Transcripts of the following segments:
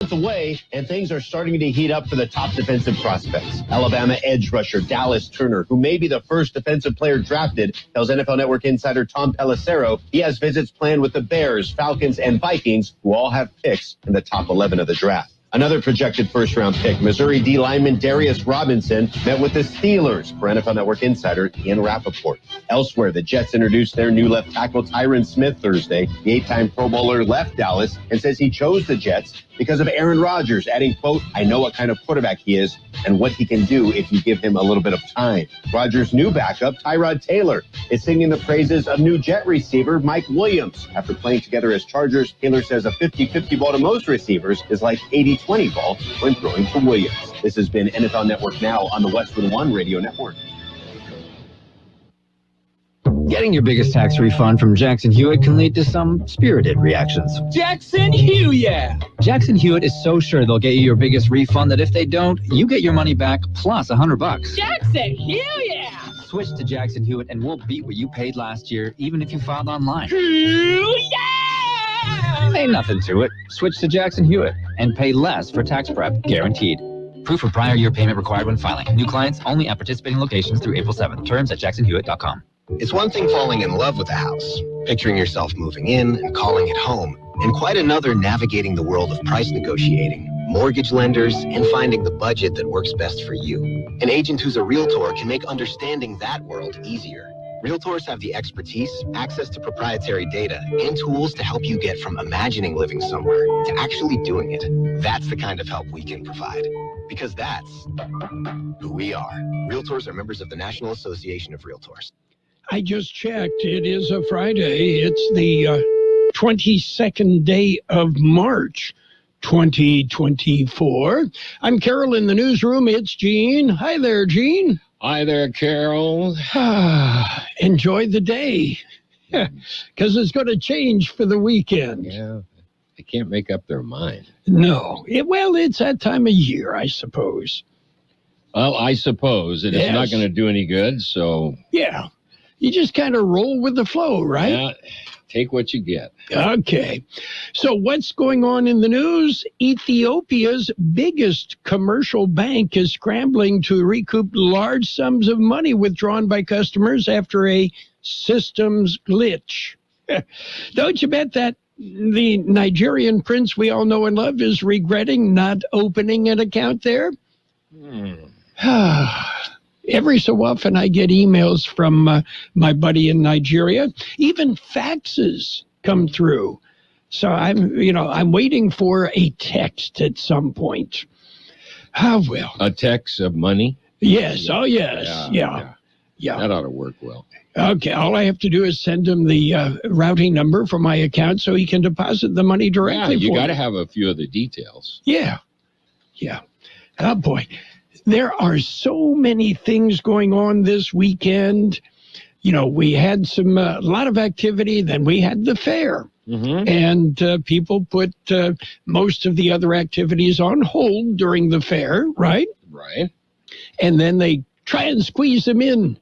away, and things are starting to heat up for the top defensive prospects. Alabama edge rusher Dallas Turner, who may be the first defensive player drafted, tells NFL Network insider Tom Pelissero he has visits planned with the Bears, Falcons, and Vikings, who all have picks in the top 11 of the draft. Another projected first-round pick, Missouri D lineman Darius Robinson, met with the Steelers for NFL Network insider Ian Rappaport. Elsewhere, the Jets introduced their new left tackle Tyron Smith Thursday. The 8-time Pro Bowler left Dallas and says he chose the Jets because of Aaron Rodgers, adding, quote, "I know what kind of quarterback he is and what he can do if you give him a little bit of time." Rodgers' new backup, Tyrod Taylor, is singing the praises of new Jet receiver Mike Williams. After playing together as Chargers, Taylor says a 50-50 ball to most receivers is like 80-20 ball when throwing to Williams. This has been NFL Network Now on the Westwood One Radio Network. Getting your biggest tax refund from Jackson Hewitt can lead to some spirited reactions. Jackson Hewitt! Jackson Hewitt is so sure they'll get you your biggest refund that if they don't, you get your money back plus $100. Jackson Hewitt! Switch to Jackson Hewitt and we'll beat what you paid last year, even if you filed online. Yeah! Ain't nothing to it. Switch to Jackson Hewitt and pay less for tax prep, guaranteed. Proof of prior year payment required when filing. New clients only at participating locations through April 7th. Terms at jacksonhewitt.com. It's one thing falling in love with a house, picturing yourself moving in and calling it home, and quite another navigating the world of price negotiating, mortgage lenders, and finding the budget that works best for you. An agent who's a realtor can make understanding that world easier. Realtors have the expertise, access to proprietary data, and tools to help you get from imagining living somewhere to actually doing it. That's the kind of help we can provide, because that's who we are. Realtors are members of the National Association of Realtors. I just checked. It is a Friday. It's the 22nd day of March, 2024. I'm Carroll in the newsroom. It's Gene. Hi there, Gene. Hi there, Carroll. Enjoy the day, because it's going to change for the weekend. Yeah, they can't make up their mind. No. Well, it's that time of year, I suppose. Well, I suppose it is not going to do any good, so... Yeah. You just kind of roll with the flow, right? Yeah, take what you get. Okay. So what's going on in the news? Ethiopia's biggest commercial bank is scrambling to recoup large sums of money withdrawn by customers after a systems glitch. Don't you bet that the Nigerian prince we all know and love is regretting not opening an account there? Every so often I get emails from my buddy in Nigeria. Even faxes come through. So I'm waiting for a text at some point. Well. A text of money? Yes. Oh, yes. Yeah. That ought to work well. Okay. All I have to do is send him the routing number for my account so he can deposit the money directly. Yeah, you got to have a few of the details. Yeah. Oh, boy. There are so many things going on this weekend. You know, we had a lot of activity. Then we had the fair. Mm-hmm. And people put most of the other activities on hold during the fair, right? Right. And then they try and squeeze them in.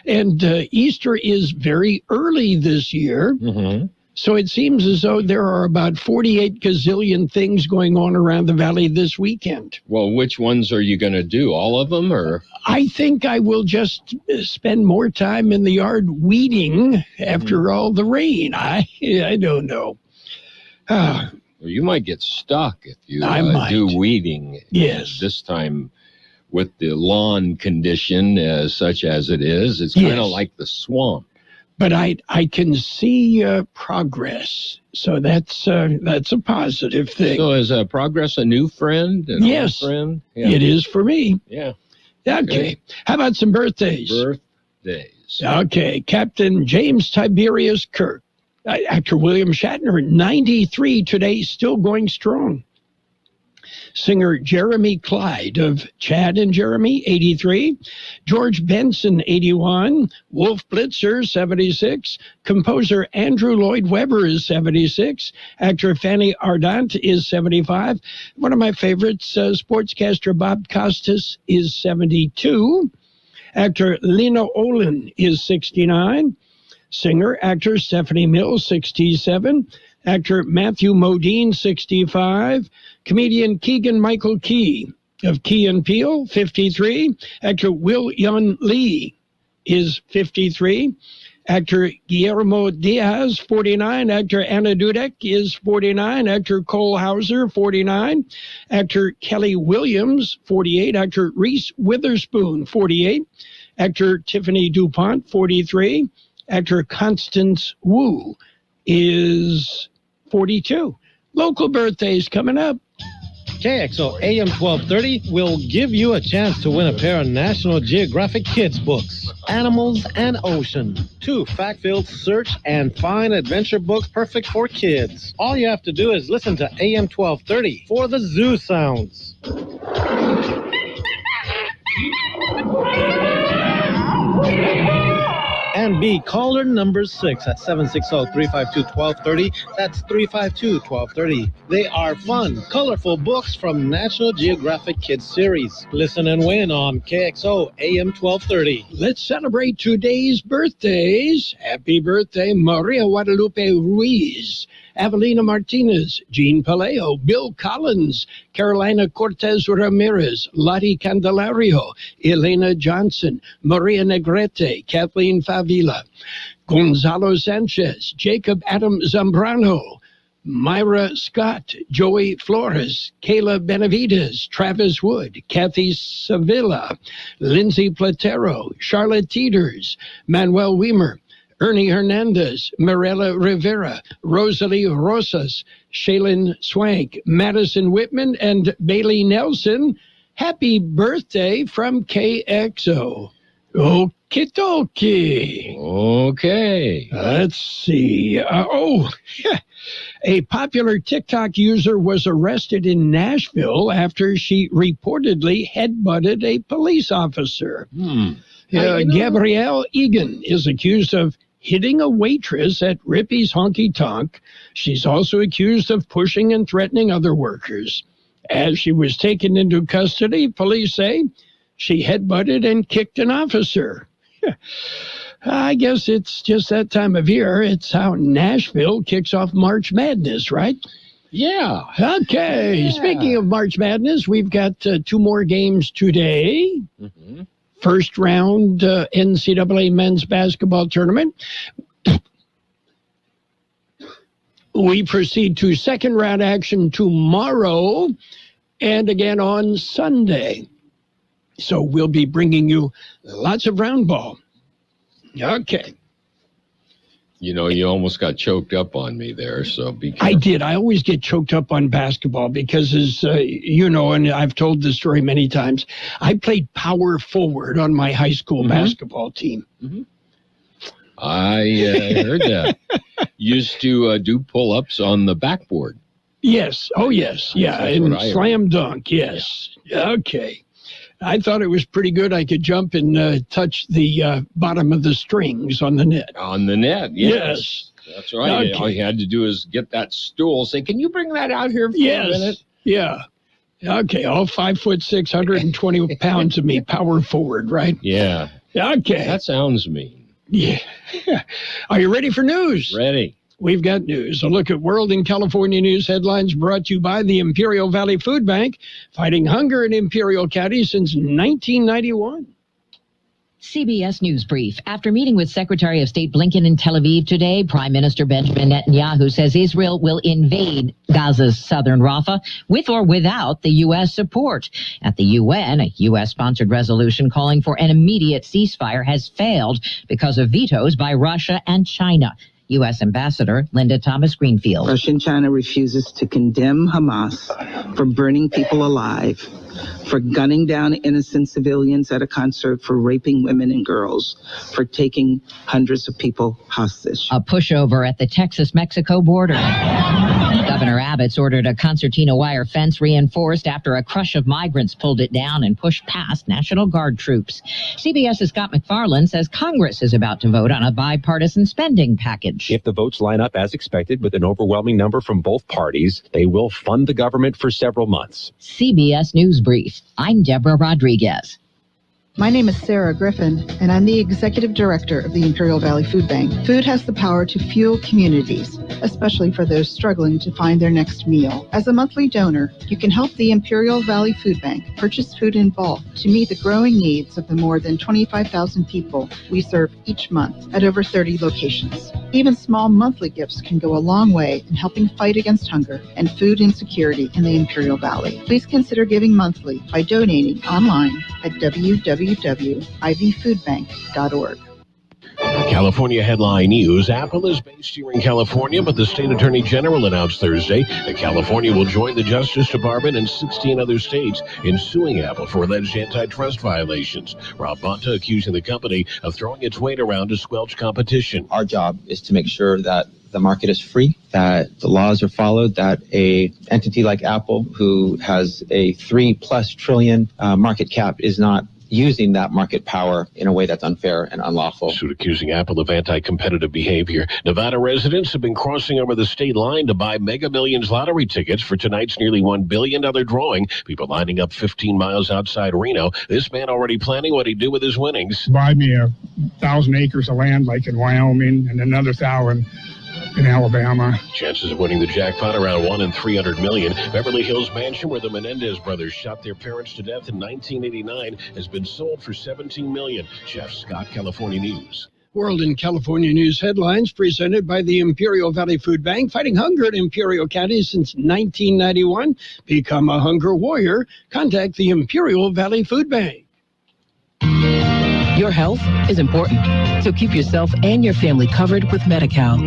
And Easter is very early this year. Mm-hmm. So it seems as though there are about 48 gazillion things going on around the valley this weekend. Well, which ones are you going to do? All of them, or? I think I will just spend more time in the yard weeding after all the rain. I don't know. Well, you might get stuck if you do weeding. Yes. This time with the lawn condition such as it is, it's kind of like the swamp. But I can see progress, so that's a positive thing. So is progress a new friend? Yes, old friend? Yeah. It is for me. Yeah. Okay. How about some birthdays? Okay. Captain James Tiberius Kirk, actor William Shatner, 93 today, still going strong. Singer Jeremy Clyde of Chad and Jeremy, 83. George Benson, 81. Wolf Blitzer, 76. Composer Andrew Lloyd Webber is 76. Actor Fanny Ardant is 75. One of my favorites, sportscaster Bob Costas, is 72. Actor Lena Olin is 69. Singer, actor Stephanie Mills, 67. Actor Matthew Modine, 65. Comedian Keegan-Michael Key of Key & Peele, 53. Actor Will Yun Lee is 53. Actor Guillermo Diaz, 49. Actor Anna Dudek is 49. Actor Cole Hauser, 49. Actor Kelly Williams, 48. Actor Reese Witherspoon, 48. Actor Tiffany DuPont, 43. Actor Constance Wu is 42. Local birthdays coming up. KXO AM 1230 will give you a chance to win a pair of National Geographic Kids books, Animals and Ocean. 2 fact-filled search and find adventure books perfect for kids. All you have to do is listen to AM 1230 for the zoo sounds. And be caller number 6 at 760-352-1230. That's 352-1230. They are fun, colorful books from National Geographic Kids series. Listen and win on KXO AM 1230. Let's celebrate today's birthdays. Happy birthday, Maria Guadalupe Ruiz, Avelina Martinez, Jean Paleo, Bill Collins, Carolina Cortez Ramirez, Lottie Candelario, Elena Johnson, Maria Negrete, Kathleen Favila, Gonzalo Sanchez, Jacob Adam Zambrano, Myra Scott, Joey Flores, Kayla Benavides, Travis Wood, Kathy Sevilla, Lindsay Platero, Charlotte Teeters, Manuel Weimer, Ernie Hernandez, Mirella Rivera, Rosalie Rosas, Shaylin Swank, Madison Whitman, and Bailey Nelson. Happy birthday from KXO. Okie dokie. Okay. Let's see. A popular TikTok user was arrested in Nashville after she reportedly headbutted a police officer. Gabrielle Egan is accused of hitting a waitress at Rippy's Honky Tonk. She's also accused of pushing and threatening other workers. As she was taken into custody, police say she headbutted and kicked an officer. I guess it's just that time of year. It's how Nashville kicks off March Madness, right? Yeah. Okay. Yeah. Speaking of March Madness, we've got 2 more games today. Mm-hmm. First round NCAA men's basketball tournament. We proceed to second round action tomorrow and again on Sunday. So we'll be bringing you lots of round ball. Okay. You know, you almost got choked up on me there, so be careful. I did. I always get choked up on basketball because, as you know, and I've told this story many times, I played power forward on my high school basketball team. Mm-hmm. I heard that. Used to do pull-ups on the backboard. Yes. Oh, yes. Yeah. And slam dunk. Yes. Yeah. Okay. I thought it was pretty good. I could jump and touch the bottom of the strings on the net. On the net, yes. That's right. Okay. All you had to do is get that stool, say, can you bring that out here for a minute? Yeah. Okay, all 5'6", 120 pounds of me, power forward, right? Yeah. Okay. That sounds mean. Yeah. Are you ready for news? Ready. We've got news. A look at world and California news headlines brought to you by the Imperial Valley Food Bank, fighting hunger in Imperial County since 1991. CBS News Brief. After meeting with Secretary of State Blinken in Tel Aviv today, Prime Minister Benjamin Netanyahu says Israel will invade Gaza's southern Rafah with or without the U.S. support. At the UN, a U.S.-sponsored resolution calling for an immediate ceasefire has failed because of vetoes by Russia and China. U.S. Ambassador Linda Thomas-Greenfield. Russia and China refuses to condemn Hamas for burning people alive, for gunning down innocent civilians at a concert, for raping women and girls, for taking hundreds of people hostage. A pushover at the Texas-Mexico border. Governor Abbott's ordered a concertina wire fence reinforced after a crush of migrants pulled it down and pushed past National Guard troops. CBS's Scott McFarland says Congress is about to vote on a bipartisan spending package. If the votes line up as expected with an overwhelming number from both parties, they will fund the government for several months. CBS News Brief. I'm Deborah Rodriguez. My name is Sarah Griffin, and I'm the Executive Director of the Imperial Valley Food Bank. Food has the power to fuel communities, especially for those struggling to find their next meal. As a monthly donor, you can help the Imperial Valley Food Bank purchase food in bulk to meet the growing needs of the more than 25,000 people we serve each month at over 30 locations. Even small monthly gifts can go a long way in helping fight against hunger and food insecurity in the Imperial Valley. Please consider giving monthly by donating online at www.ivfoodbank.org. California headline news. Apple is based here in California, but the state attorney general announced Thursday that California will join the Justice Department and 16 other states in suing Apple for alleged antitrust violations. Rob Bonta accusing the company of throwing its weight around to squelch competition. Our job is to make sure that the market is free, that the laws are followed, that a entity like Apple, who has a $3+ trillion market cap, is not using that market power in a way that's unfair and unlawful. Suit accusing Apple of anti-competitive behavior. Nevada residents have been crossing over the state line to buy Mega Millions lottery tickets for tonight's nearly $1 billion drawing. People lining up 15 miles outside Reno. This man already planning what he'd do with his winnings. Buy me 1,000 acres of land like in Wyoming and another 1,000 in Alabama. Chances of winning the jackpot around 1 in 300 million. Beverly Hills mansion where the Menendez brothers shot their parents to death in 1989 has been sold for $17 million. Jeff Scott, California News. World and California News headlines presented by the Imperial Valley Food Bank. Fighting hunger in Imperial County since 1991. Become a hunger warrior. Contact the Imperial Valley Food Bank. Your health is important, so keep yourself and your family covered with Medi-Cal.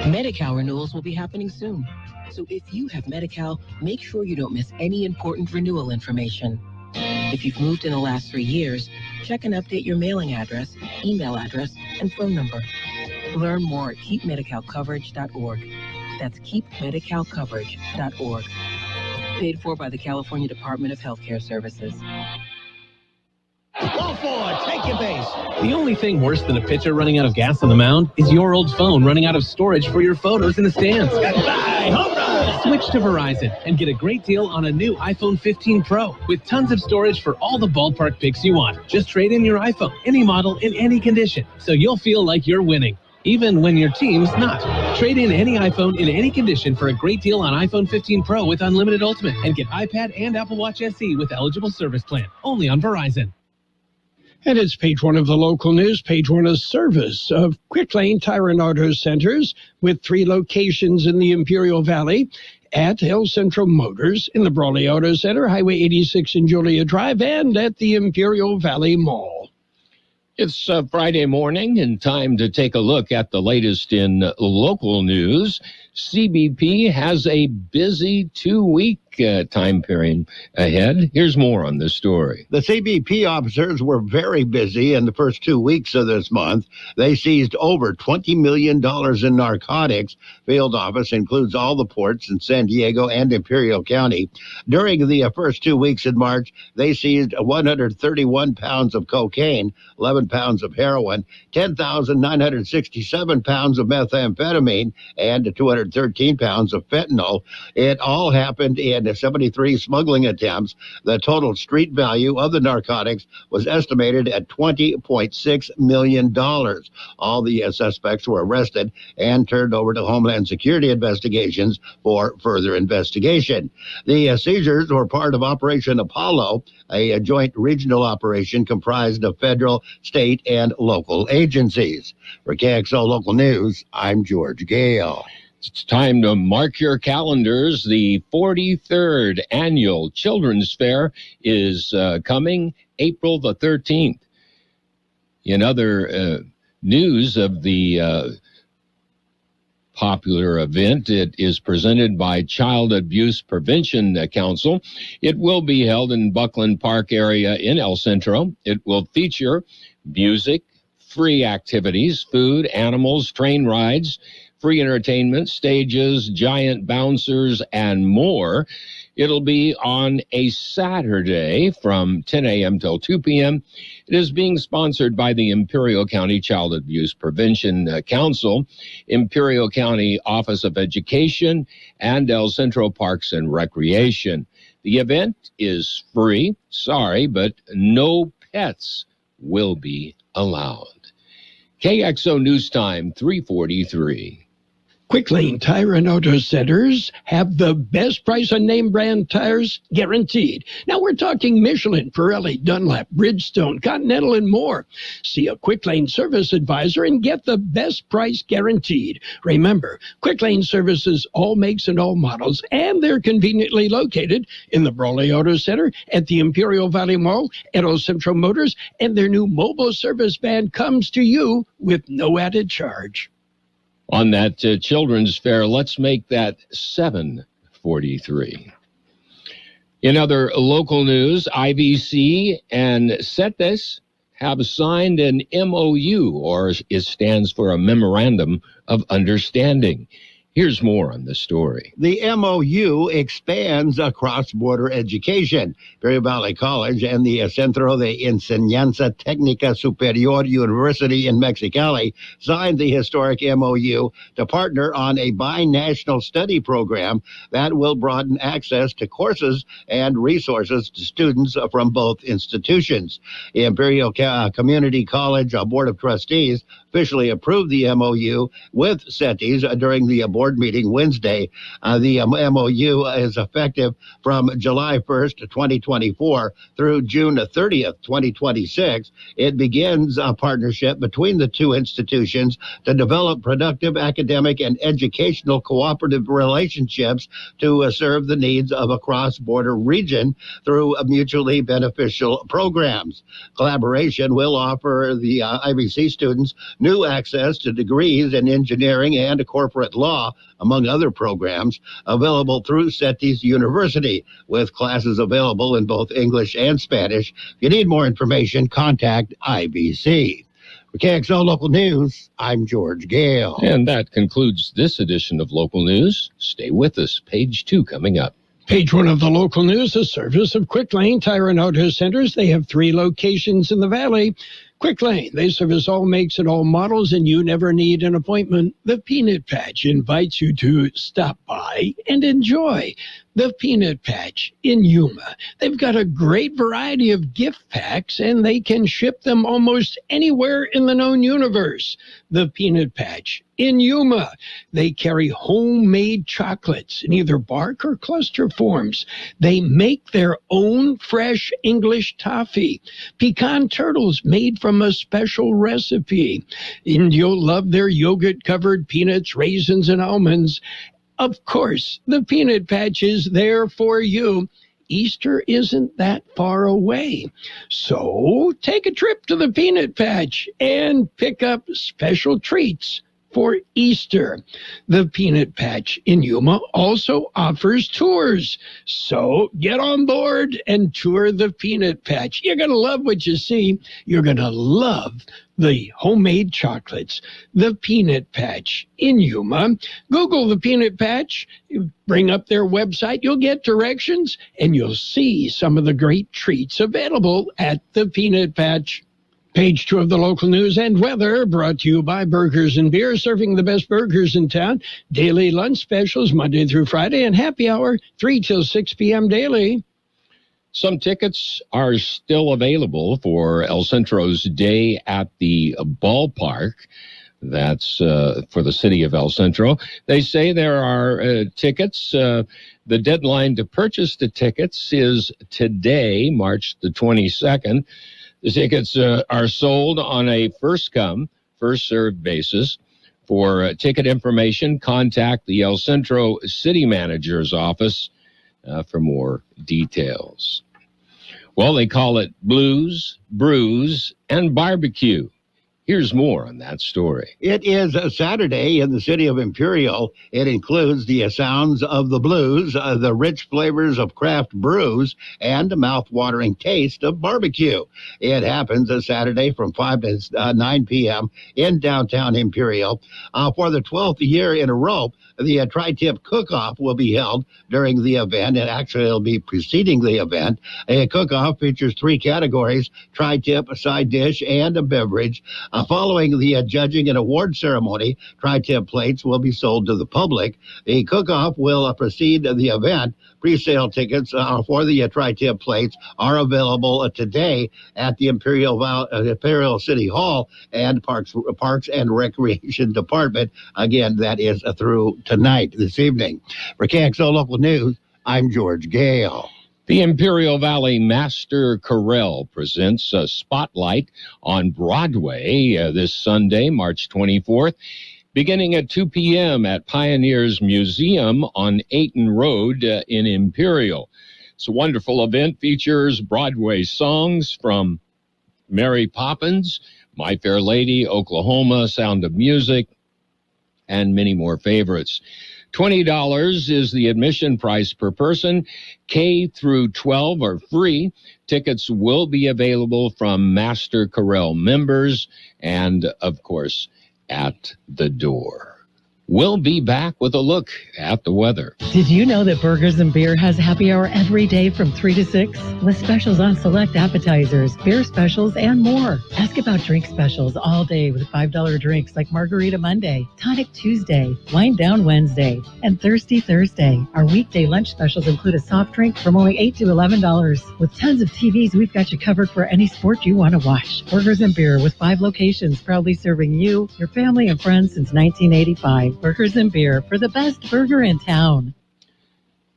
Medi-Cal renewals will be happening soon, so if you have Medi-Cal, make sure you don't miss any important renewal information. If you've moved in the last 3 years, check and update your mailing address, email address, and phone number. Learn more at keepmedicalcoverage.org. That's keepmedicalcoverage.org. Paid for by the California Department of Healthcare Services. Go forward, take your base. The only thing worse than a pitcher running out of gas on the mound is your old phone running out of storage for your photos in the stands. Goodbye, home run! Switch to Verizon and get a great deal on a new iPhone 15 Pro with tons of storage for all the ballpark pics you want. Just trade in your iPhone, any model, in any condition, so you'll feel like you're winning, even when your team's not. Trade in any iPhone in any condition for a great deal on iPhone 15 Pro with unlimited Ultimate, and get iPad and Apple Watch SE with eligible service plan, only on Verizon. And it's page one of the local news, page one of service of Quick Lane Tire and Auto Centers with 3 locations in the Imperial Valley at El Centro Motors in the Brawley Auto Center, Highway 86 and Julia Drive, and at the Imperial Valley Mall. It's Friday morning and time to take a look at the latest in local news. CBP has a busy 2-week time period ahead. Here's more on this story. The CBP officers were very busy in the first 2 weeks of this month. They seized over $20 million in narcotics. Field office includes all the ports in San Diego and Imperial County. During the first 2 weeks in March, they seized 131 pounds of cocaine, 11 pounds of heroin, 10,967 pounds of methamphetamine, and 213 pounds of fentanyl. It all happened in 73 smuggling attempts. The total street value of the narcotics was estimated at $20.6 million. All the suspects were arrested and turned over to Homeland Security investigations for further investigation. The seizures were part of Operation Apollo, a joint regional operation comprised of federal, state, and local agencies. For KXO Local News, I'm George Gale. It's time to mark your calendars. The 43rd Annual Children's Fair is coming April the 13th. In other news of the popular event, it is presented by Child Abuse Prevention Council. It will be held in Buckley Park area in El Centro. It will feature music, free activities, food, animals, train rides, free entertainment, stages, giant bouncers, and more. It'll be on a Saturday from 10 a.m. till 2 p.m. It is being sponsored by the Imperial County Child Abuse Prevention Council, Imperial County Office of Education, and El Centro Parks and Recreation. The event is free, but no pets will be allowed. KXO News Time, 3:43. Quick Lane Tire and Auto Centers have the best price on name brand tires guaranteed. Now we're talking Michelin, Pirelli, Dunlop, Bridgestone, Continental, and more. See a Quick Lane service advisor and get the best price guaranteed. Remember, Quick Lane services all makes and all models, and they're conveniently located in the Brawley Auto Center, at the Imperial Valley Mall, at El Centro Motors, and their new mobile service van comes to you with no added charge. On that children's fair, let's make that 7:43. In other local news, IVC and CETES have signed an MOU, or it stands for a Memorandum of Understanding. Here's more on the story. The MOU expands cross-border education. Imperial Valley College and the Centro de Enseñanza Técnica Superior University in Mexicali signed the historic MOU to partner on a binational study program that will broaden access to courses and resources to students from both institutions. The Imperial Community College Board of Trustees officially approved the MOU with CETES during the board meeting Wednesday. The MOU is effective from July 1st, 2024 through June 30th, 2026. It begins a partnership between the two institutions to develop productive academic and educational cooperative relationships to serve the needs of a cross-border region through mutually beneficial programs. Collaboration will offer the IVC students new access to degrees in engineering and corporate law, among other programs, available through CETES University, with classes available in both English and Spanish. If you need more information, contact IVC. For KXO Local News, I'm George Gale. And that concludes this edition of Local News. Stay with us. Page 2 coming up. Page 1 of the local news, a service of Quick Lane Tire and Auto Centers. They have 3 locations in the valley. Quick Lane, they service all makes and all models, and you never need an appointment. The Peanut Patch invites you to stop by and enjoy the Peanut Patch in Yuma. They've got a great variety of gift packs, and they can ship them almost anywhere in the known universe. The Peanut Patch in Yuma. They carry homemade chocolates in either bark or cluster forms. They make their own fresh English toffee. Pecan turtles made from a special recipe. And you'll love their yogurt-covered peanuts, raisins, and almonds. Of course, the Peanut Patch is there for you. Easter isn't that far away. So take a trip to the Peanut Patch and pick up special treats for Easter. The Peanut Patch in Yuma also offers tours. So get on board and tour the Peanut Patch. You're going to love what you see. You're going to love the homemade chocolates. The Peanut Patch in Yuma. Google the Peanut Patch. Bring up their website. You'll get directions, and you'll see some of the great treats available at the Peanut Patch. Page 2 of the local news and weather, brought to you by Burgers and Beer, serving the best burgers in town. Daily lunch specials Monday through Friday, and happy hour 3 till 6 p.m. daily. Some tickets are still available for El Centro's Day at the Ballpark. That's for the city of El Centro. They say there are tickets. The deadline to purchase the tickets is today, March the 22nd. The tickets are sold on a first-come, first-served basis. For ticket information, contact the El Centro City Manager's office for more details. Well, they call it Blues, Brews, and Barbecue. Here's more on that story. It is a Saturday in the city of Imperial. It includes the sounds of the blues, the rich flavors of craft brews, and the mouth-watering taste of barbecue. It happens a Saturday from 5 to 9 p.m. in downtown Imperial. For the 12th year in a row, the Tri-Tip Cook-Off will be held during the event, and actually it'll be preceding the event. A cook-off features 3 categories: Tri-Tip, a side dish, and a beverage. Following the judging and award ceremony, tri-tip plates will be sold to the public. The cook-off will precede the event. Pre-sale tickets for the tri-tip plates are available today at the Imperial City Hall and Parks and Recreation Department. Again, that is through tonight, this evening. For KXO Local News, I'm George Gale. The Imperial Valley Master Carroll presents a spotlight on Broadway this Sunday, March 24th, beginning at 2 p.m. at Pioneers Museum on Ayton Road in Imperial. It's a wonderful event, features Broadway songs from Mary Poppins, My Fair Lady, Oklahoma, Sound of Music, and many more favorites. $20 is the admission price per person. K through 12 are free. Tickets will be available from Master Carroll members and, of course, at the door. We'll be back with a look at the weather. Did you know that Burgers and Beer has happy hour every day from 3 to 6? With specials on select appetizers, beer specials, and more. Ask about drink specials all day with $5 drinks like Margarita Monday, Tonic Tuesday, Wind Down Wednesday, and Thirsty Thursday. Our weekday lunch specials include a soft drink from only $8 to $11. With tons of TVs, we've got you covered for any sport you want to watch. Burgers and Beer with 5 locations, proudly serving you, your family, and friends since 1985. Burgers and Beer for the best burger in town.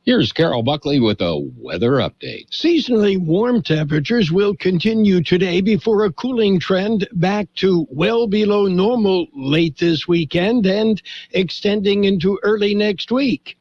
Here's Carroll Buckley with a weather update. Seasonally warm temperatures will continue today before a cooling trend back to well below normal late this weekend and extending into early next week.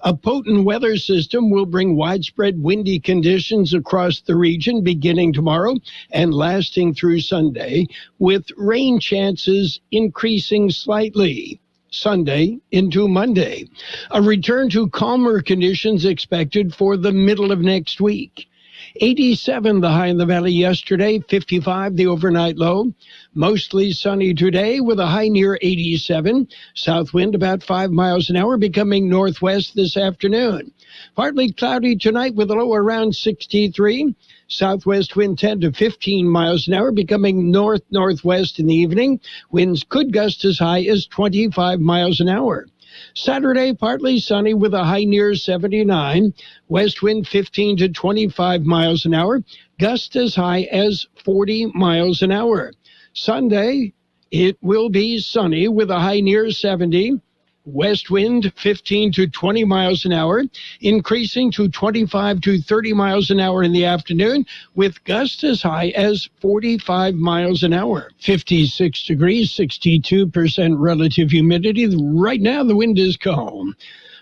A potent weather system will bring widespread windy conditions across the region beginning tomorrow and lasting through Sunday, with rain chances increasing slightly Sunday into Monday. A return to calmer conditions expected for the middle of next week. 87 the high in the valley yesterday, 55 the overnight low. Mostly sunny today with a high near 87. South wind about 5 miles an hour, becoming northwest this afternoon. Partly cloudy tonight with a low around 63. Southwest wind 10 to 15 miles an hour, becoming north-northwest in the evening. Winds could gust as high as 25 miles an hour. Saturday, partly sunny with a high near 79. West wind 15 to 25 miles an hour. Gusts as high as 40 miles an hour. Sunday, it will be sunny with a high near 70. West wind 15 to 20 miles an hour, increasing to 25 to 30 miles an hour in the afternoon, with gusts as high as 45 miles an hour. 56 degrees, 62% relative humidity. Right now, the wind is calm.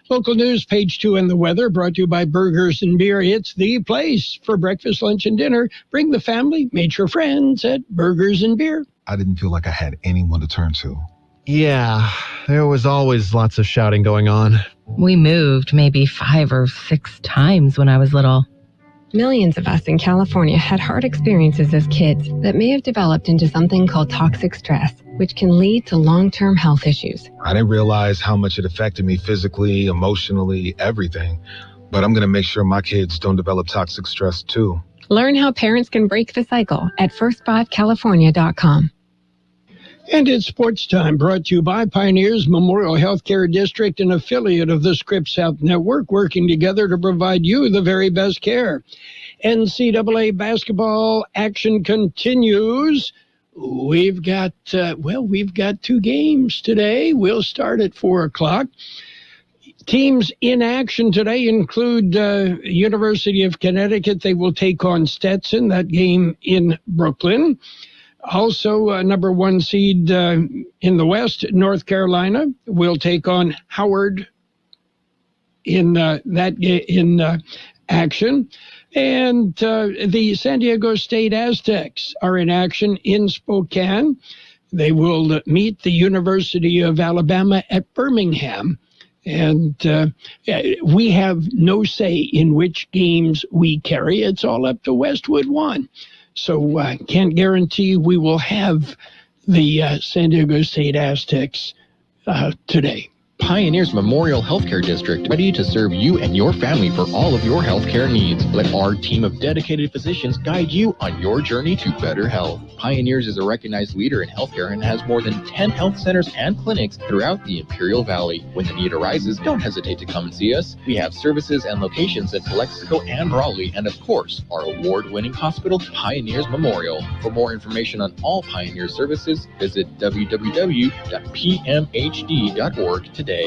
Local news, page 2 and the weather, brought to you by Burgers and Beer. It's the place for breakfast, lunch, and dinner. Bring the family, meet your friends at Burgers and Beer. I didn't feel like I had anyone to turn to. Yeah, there was always lots of shouting going on. We moved maybe 5 or 6 times when I was little. Millions of us in California had hard experiences as kids that may have developed into something called toxic stress, which can lead to long-term health issues. I didn't realize how much it affected me physically, emotionally, everything. But I'm going to make sure my kids don't develop toxic stress too. Learn how parents can break the cycle at first5california.com. And it's sports time, brought to you by Pioneers Memorial Healthcare District, an affiliate of the Scripps Health Network, working together to provide you the very best care. NCAA basketball action continues. We've got 2 games today. We'll start at 4 o'clock. Teams in action today include University of Connecticut. They will take on Stetson, that game in Brooklyn. Also, number 1 seed in the West, North Carolina, will take on Howard in action. And the San Diego State Aztecs are in action in Spokane. They will meet the University of Alabama at Birmingham. And we have no say in which games we carry. It's all up to Westwood One. So I can't guarantee we will have the San Diego State Aztecs today. Pioneers Memorial Healthcare District, ready to serve you and your family for all of your healthcare needs. Let our team of dedicated physicians guide you on your journey to better health. Pioneers is a recognized leader in healthcare and has more than 10 health centers and clinics throughout the Imperial Valley. When the need arises, don't hesitate to come and see us. We have services and locations in Calexico and Raleigh, and of course, our award-winning hospital, Pioneers Memorial. For more information on all Pioneer services, visit www.pmhd.org today.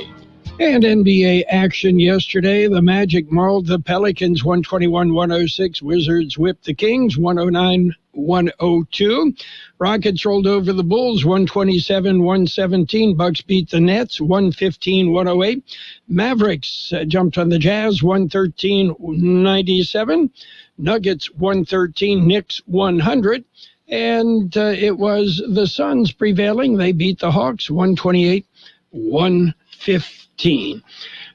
And NBA action yesterday. The Magic mauled the Pelicans 121-106. Wizards whipped the Kings 109-102. Rockets rolled over the Bulls 127-117. Bucks beat the Nets 115-108. Mavericks jumped on the Jazz 113-97. Nuggets 113, Knicks 100. And it was the Suns prevailing. They beat the Hawks 128-115.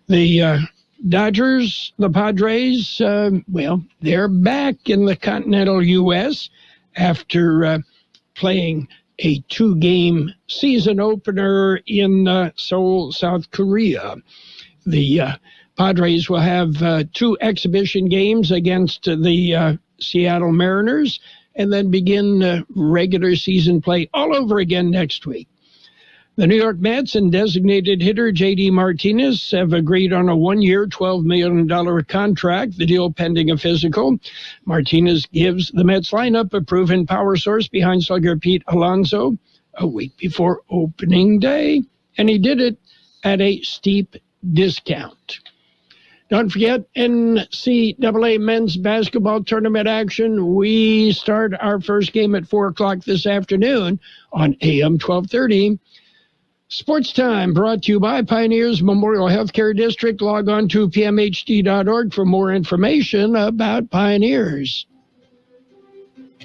The Dodgers, the Padres, they're back in the continental U.S. after playing a 2-game season opener in Seoul, South Korea. The Padres will have 2 exhibition games against the Seattle Mariners and then begin regular season play all over again next week. The New York Mets and designated hitter J.D. Martinez have agreed on a 1-year, $12 million contract, the deal pending a physical. Martinez gives the Mets lineup a proven power source behind slugger Pete Alonso a week before opening day, and he did it at a steep discount. Don't forget NCAA men's basketball tournament action. We start our first game at 4 o'clock this afternoon on AM 1230. Sports Time brought to you by Pioneers Memorial Healthcare District. Log on to pmhd.org for more information about Pioneers.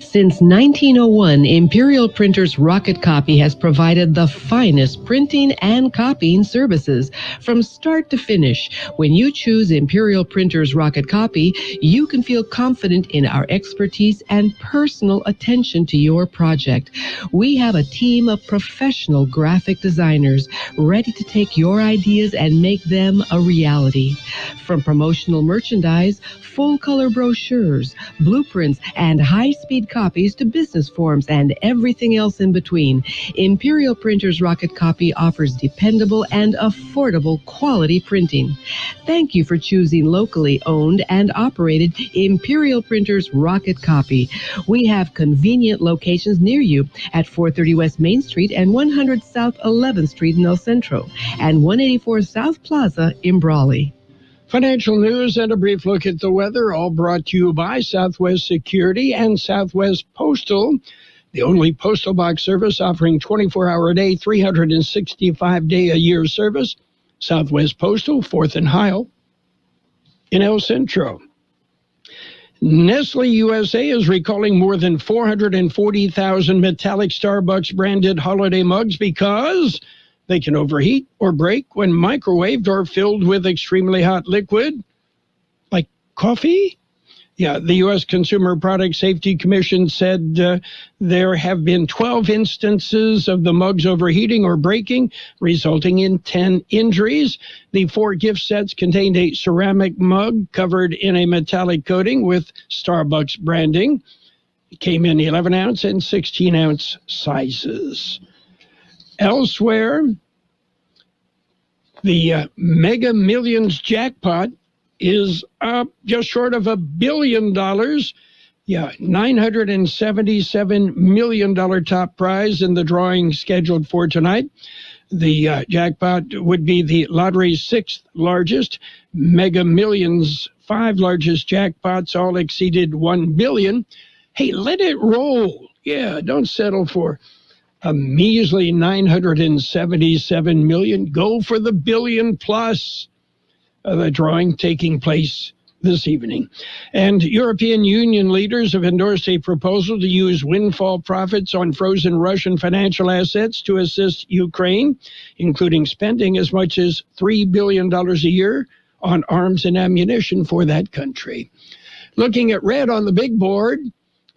Since 1901, Imperial Printers Rocket Copy has provided the finest printing and copying services from start to finish. When you choose Imperial Printers Rocket Copy, you can feel confident in our expertise and personal attention to your project. We have a team of professional graphic designers ready to take your ideas and make them a reality. From promotional merchandise, full-color brochures, blueprints, and high-speed copies to business forms and everything else in between, Imperial Printers Rocket Copy offers dependable and affordable quality printing. Thank you for choosing locally owned and operated Imperial Printers Rocket Copy. We have convenient locations near you at 430 West Main Street and 100 South 11th Street in El Centro and 184 South Plaza in Brawley. Financial news and a brief look at the weather, all brought to you by Southwest Security and Southwest Postal, the only postal box service offering 24-hour-a-day, 365-day-a-year service. Southwest Postal, 4th and Heil in El Centro. Nestle USA is recalling more than 440,000 metallic Starbucks branded holiday mugs because they can overheat or break when microwaved or filled with extremely hot liquid, like coffee. Yeah, the U.S. Consumer Product Safety Commission said there have been 12 instances of the mugs overheating or breaking, resulting in 10 injuries. The 4 gift sets contained a ceramic mug covered in a metallic coating with Starbucks branding. It came in 11-ounce and 16-ounce sizes. Elsewhere, the Mega Millions jackpot is up just short of $1 billion. Yeah, $977 million top prize in the drawing scheduled for tonight. The jackpot would be the lottery's 6th largest. Mega Millions' 5 largest jackpots all exceeded $1 billion. Hey, let it roll. Yeah, don't settle for a measly $977 million. Go for the billion plus. The drawing taking place this evening. And European Union leaders have endorsed a proposal to use windfall profits on frozen Russian financial assets to assist Ukraine, including spending as much as $3 billion a year on arms and ammunition for that country. Looking at red on the big board,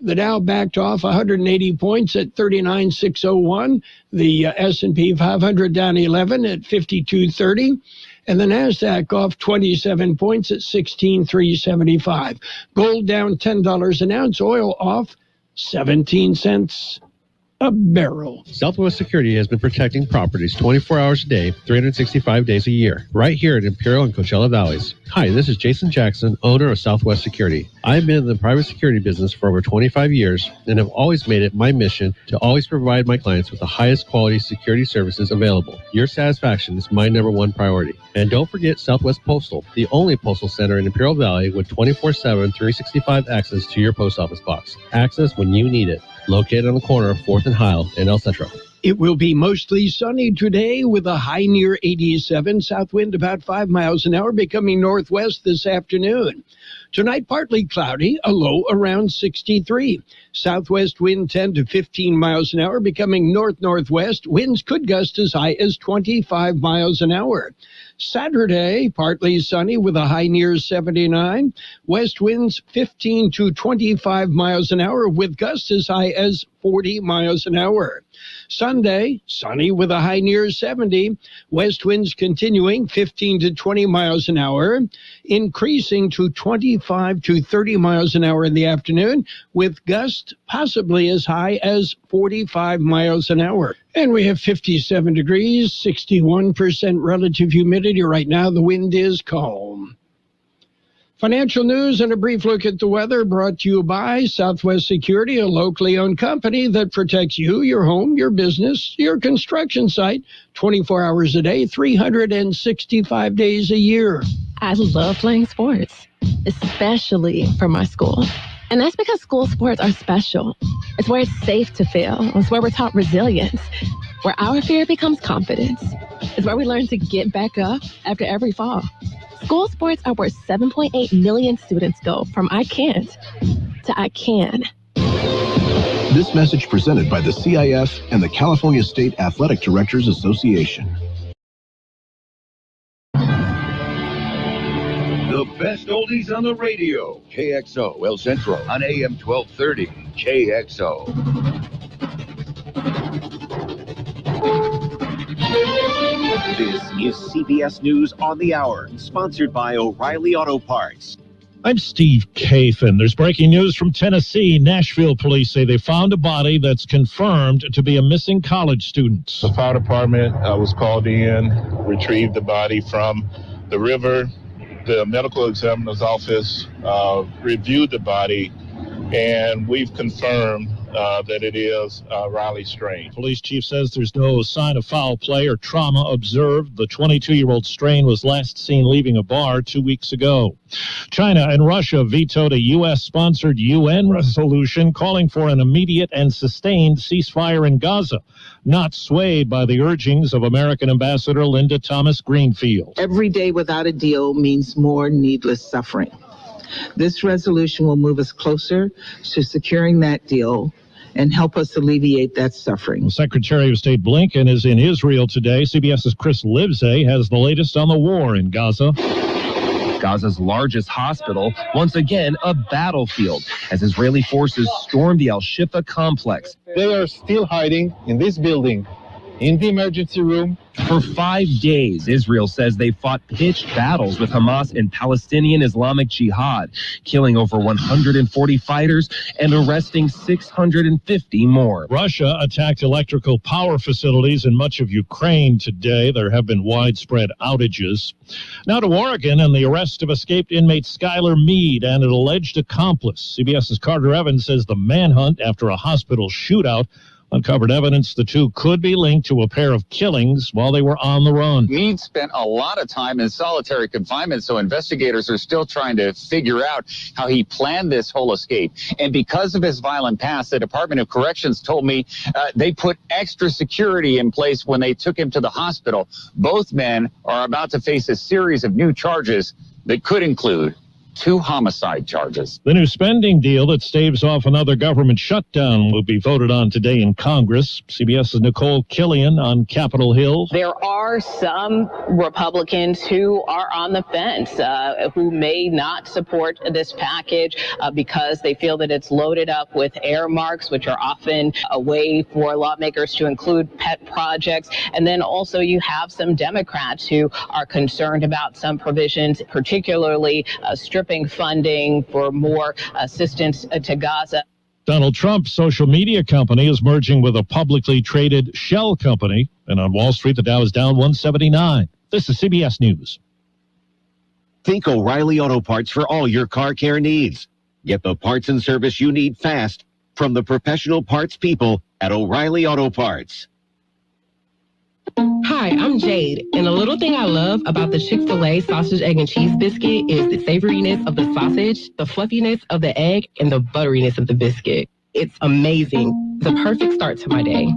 The Dow backed off 180 points at 39,601. The S&P 500 down 11 at 5230. And the NASDAQ off 27 points at 16,375. Gold down $10 an ounce. Oil off 17 cents a barrel. Southwest Security has been protecting properties 24 hours a day, 365 days a year, right here at Imperial and Coachella Valleys. Hi, this is Jason Jackson, owner of Southwest Security. I've been in the private security business for over 25 years and have always made it my mission to always provide my clients with the highest quality security services available. Your satisfaction is my number one priority. And don't forget Southwest Postal, the only postal center in Imperial Valley with 24/7, 365 access to your post office box. Access when you need it. Located on the corner of 4th and Heil in El Centro. It will be mostly sunny today with a high near 87, south wind about 5 miles an hour, becoming northwest this afternoon. Tonight, partly cloudy, a low around 63. Southwest wind 10 to 15 miles an hour, becoming north-northwest. Winds could gust as high as 25 miles an hour. Saturday, partly sunny with a high near 79. West winds 15 to 25 miles an hour with gusts as high as 40 miles an hour. Sunday, sunny with a high near 70. West winds continuing 15 to 20 miles an hour, increasing to 25 to 30 miles an hour in the afternoon, with gusts possibly as high as 45 miles an hour. And we have 57 degrees, 61% relative humidity. Right now, the wind is calm. Financial news and a brief look at the weather brought to you by Southwest Security, a locally owned company that protects you, your home, your business, your construction site, 24 hours a day, 365 days a year. I love playing sports, especially for my school. And that's because school sports are special. It's where it's safe to fail. It's where we're taught resilience, where our fear becomes confidence. It's where we learn to get back up after every fall. School sports are where 7.8 million students go from I can't to I can. This message presented by the CIF and the California State Athletic Directors Association. The best oldies on the radio. KXO, El Centro, on AM 1230. KXO. This is CBS News on the Hour, sponsored by O'Reilly Auto Parts. I'm Steve Kathan. There's breaking news from Tennessee. Nashville police say they found a body that's confirmed to be a missing college student. The fire department was called in, retrieved the body from the river. The medical examiner's office reviewed the body, and we've confirmed that it is Riley Strain. Police chief says there's no sign of foul play or trauma observed. The 22-year-old Strain was last seen leaving a bar 2 weeks ago. China and Russia vetoed a U.S.-sponsored UN resolution calling for an immediate and sustained ceasefire in Gaza, not swayed by the urgings of American Ambassador Linda Thomas Greenfield. Every day without a deal means more needless suffering. This resolution will move us closer to securing that deal and help us alleviate that suffering. Well, Secretary of State Blinken is in Israel today. CBS's Chris Livesay has the latest on the war in Gaza. Gaza's largest hospital, once again a battlefield, as Israeli forces storm the Al-Shifa complex. They are still hiding in this building, in the emergency room. For 5 days, Israel says they fought pitched battles with Hamas and Palestinian Islamic Jihad, killing over 140 fighters and arresting 650 more. Russia attacked electrical power facilities in much of Ukraine today. There have been widespread outages. Now to Oregon and the arrest of escaped inmate Skylar Mead and an alleged accomplice. CBS's Carter Evans says the manhunt after a hospital shootout uncovered evidence the two could be linked to a pair of killings while they were on the run. Meade spent a lot of time in solitary confinement, so investigators are still trying to figure out how he planned this whole escape. And because of his violent past, the Department of Corrections told me they put extra security in place when they took him to the hospital. Both men are about to face a series of new charges that could include 2 homicide charges. The new spending deal that staves off another government shutdown will be voted on today in Congress. CBS's Nicole Killian on Capitol Hill. There are some Republicans who are on the fence, who may not support this package because they feel that it's loaded up with earmarks, which are often a way for lawmakers to include pet projects. And then also you have some Democrats who are concerned about some provisions, particularly stripping funding for more assistance to Gaza. Donald Trump's social media company is merging with a publicly traded shell company. And on Wall Street, the Dow is down 179. This is CBS News. Think O'Reilly Auto Parts for all your car care needs. Get the parts and service you need fast from the professional parts people at O'Reilly Auto Parts. Hi, I'm Jade, and a little thing I love about the Chick-fil-A sausage, egg, and cheese biscuit is the savoriness of the sausage, the fluffiness of the egg, and the butteriness of the biscuit. It's amazing. It's a perfect start to my day.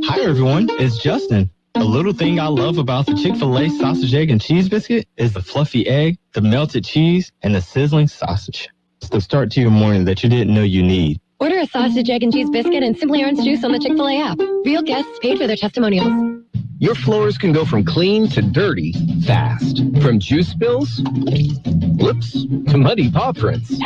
Hi, everyone. It's Justin. A little thing I love about the Chick-fil-A sausage, egg, and cheese biscuit is the fluffy egg, the melted cheese, and the sizzling sausage. It's the start to your morning that you didn't know you need. Order a sausage, egg, and cheese biscuit and Simply Orange Juice on the Chick-fil-A app. Real guests paid for their testimonials. Your floors can go from clean to dirty fast. From juice spills, whoops, to muddy paw prints,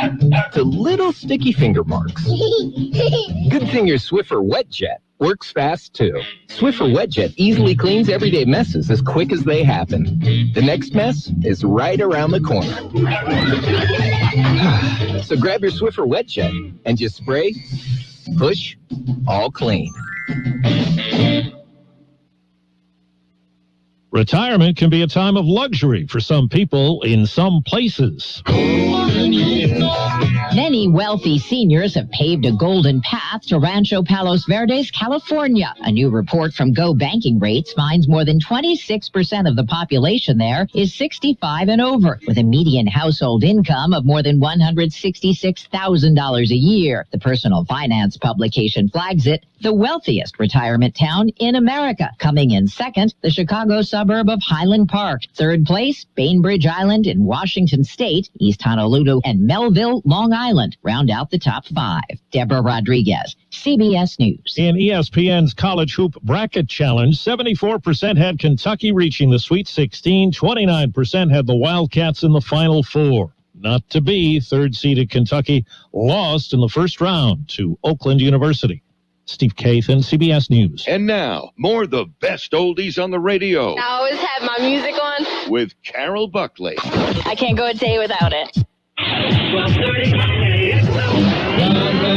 to little sticky finger marks. Good thing your Swiffer WetJet works fast too. Swiffer WetJet easily cleans everyday messes as quick as they happen. The next mess is right around the corner. So grab your Swiffer WetJet and just spray, push, all clean. Retirement can be a time of luxury for some people in some places. Many wealthy seniors have paved a golden path to Rancho Palos Verdes, California. A new report from Go Banking Rates finds more than 26% of the population there is 65 and over, with a median household income of more than $166,000 a year. The personal finance publication flags it the wealthiest retirement town in America. Coming in second, the Chicago suburb of Highland Park. Third place, Bainbridge Island in Washington State. East Honolulu and Melville, Long Island round out the top 5. Deborah Rodriguez, CBS News. In ESPN's College Hoop Bracket Challenge, 74% had Kentucky reaching the Sweet 16, 29% had the Wildcats in the Final Four. Not to be, third-seeded Kentucky lost in the first round to Oakland University. Steve Kathan, CBS News. And now, more of the best oldies on the radio. I always have my music on. With Carroll Buckley. I can't go a day without it. 12:30.